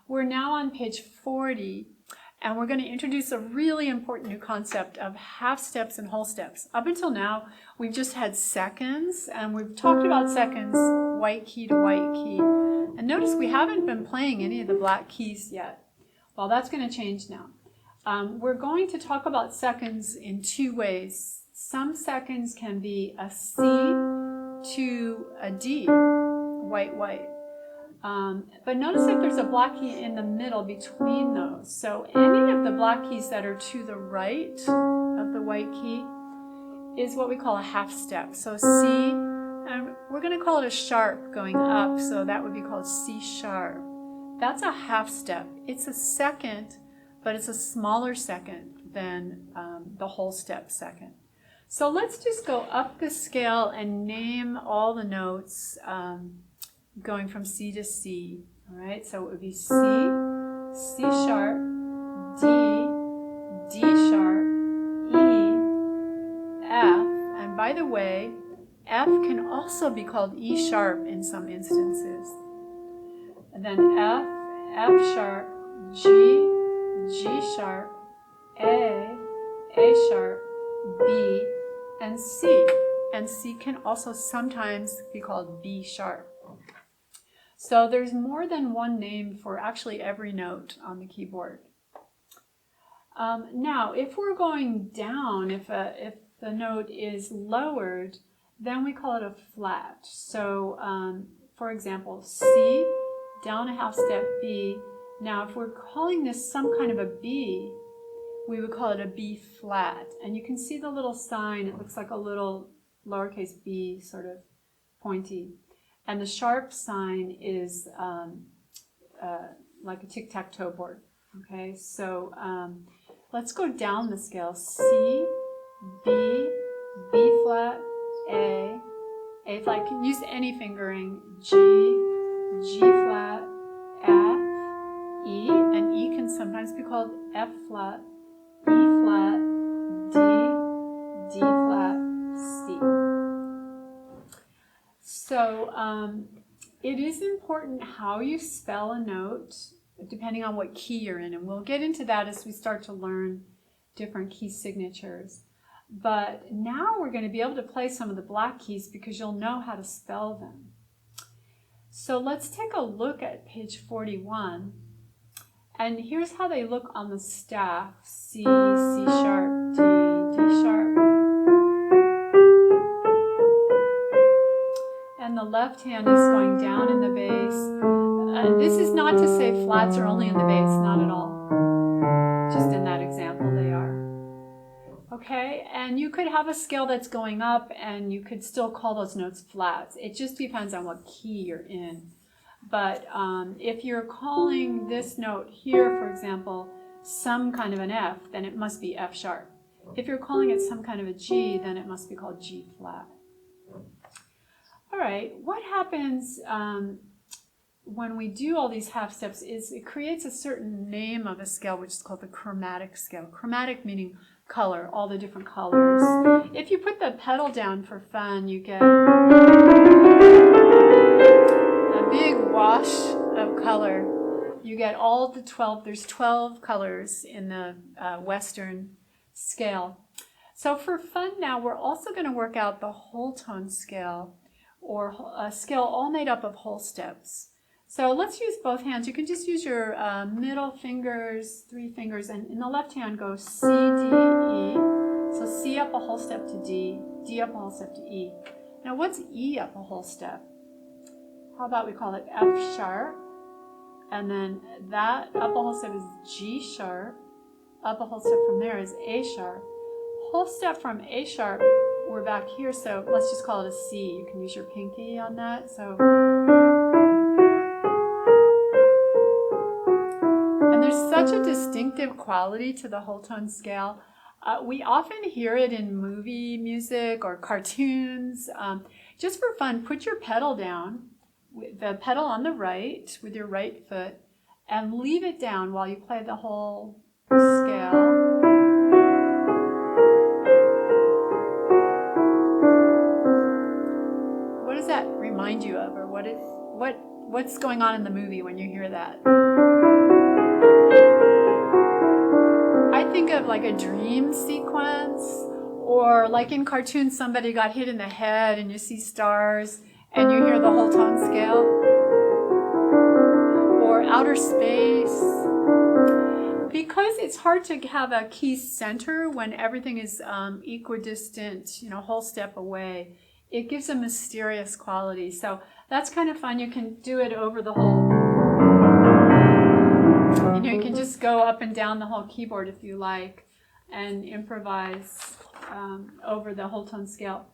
We're now on page 40, and we're going to introduce a really important new concept of half steps and whole steps. Up until now, we've just had seconds, and we've talked about seconds, white key to white key. And notice we haven't been playing any of the black keys yet. Well, that's going to change now. We're going to talk about seconds in two ways. Some seconds can be a C to a D, white, white. But notice that there's a black key in the middle between those. So any of the black keys that are to the right of the white key is what we call a half step. So C, and we're going to call it a sharp going up, so that would be called C sharp. That's a half step. It's a second, but it's a smaller second than the whole step second. So let's just go up the scale and name all the notes going from C to C. All right, so it would be C, C sharp, D, D sharp, E, F, and by the way, F can also be called E sharp in some instances. And then F, F sharp, G, G sharp, A sharp, B, and C. And C can also sometimes be called B sharp. So there's more than one name for actually every note on the keyboard. Now, if we're going down, if the note is lowered, then we call it a flat. So, for example, C, down a half step, B. Now, if we're calling this some kind of a B, we would call it a B flat. And you can see the little sign. It looks like a little lowercase b, sort of pointy. And the sharp sign is like a tic-tac-toe board. Okay, so let's go down the scale. C, B, B flat, A flat. You can use any fingering. G, G flat, F, E, and E can sometimes be called F flat, E flat, D, D flat, C. So it is important how you spell a note depending on what key you're in, and we'll get into that as we start to learn different key signatures. But now we're going to be able to play some of the black keys because you'll know how to spell them. So let's take a look at page 41. And here's how they look on the staff. C, C sharp, D, D sharp. And the left hand is going down in the bass. This is not to say flats are only in the bass, not at all. Just in that example they are. Okay, and you could have a scale that's going up and you could still call those notes flats. It just depends on what key you're in. But if you're calling this note here, for example, some kind of an F, then it must be F sharp. If you're calling it some kind of a G, then it must be called G flat. All right, what happens when we do all these half steps is it creates a certain name of a scale, which is called the chromatic scale. Chromatic meaning color, all the different colors. If you put the pedal down for fun, you get a big wash of color. You get all the 12, there's 12 colors in the Western scale. So for fun now, we're also going to work out the whole tone scale, or a scale all made up of whole steps. So let's use both hands. You can just use your middle fingers, 3 fingers, and in the left hand go C, D, E. So C up a whole step to D, D up a whole step to E. Now what's E up a whole step? How about we call it F sharp, and then that up a whole step is G sharp, up a whole step from there is A sharp. Whole step from A sharp, we're back here, so let's just call it a C. You can use your pinky on that. So, and there's such a distinctive quality to the whole tone scale. We often hear it in movie music or cartoons. Just for fun, put your pedal down, the pedal on the right with your right foot, and leave it down while you play the whole scale. What does that remind you of, or what's going on in the movie when you hear that? like a dream sequence, or like in cartoons, somebody got hit in the head and you see stars and you hear the whole tone scale, or outer space. Because it's hard to have a key center when everything is equidistant, whole step away, it gives a mysterious quality. So that's kind of fun. You can do it over the whole, you can just go up and down the whole keyboard if you like and improvise over the whole tone scale.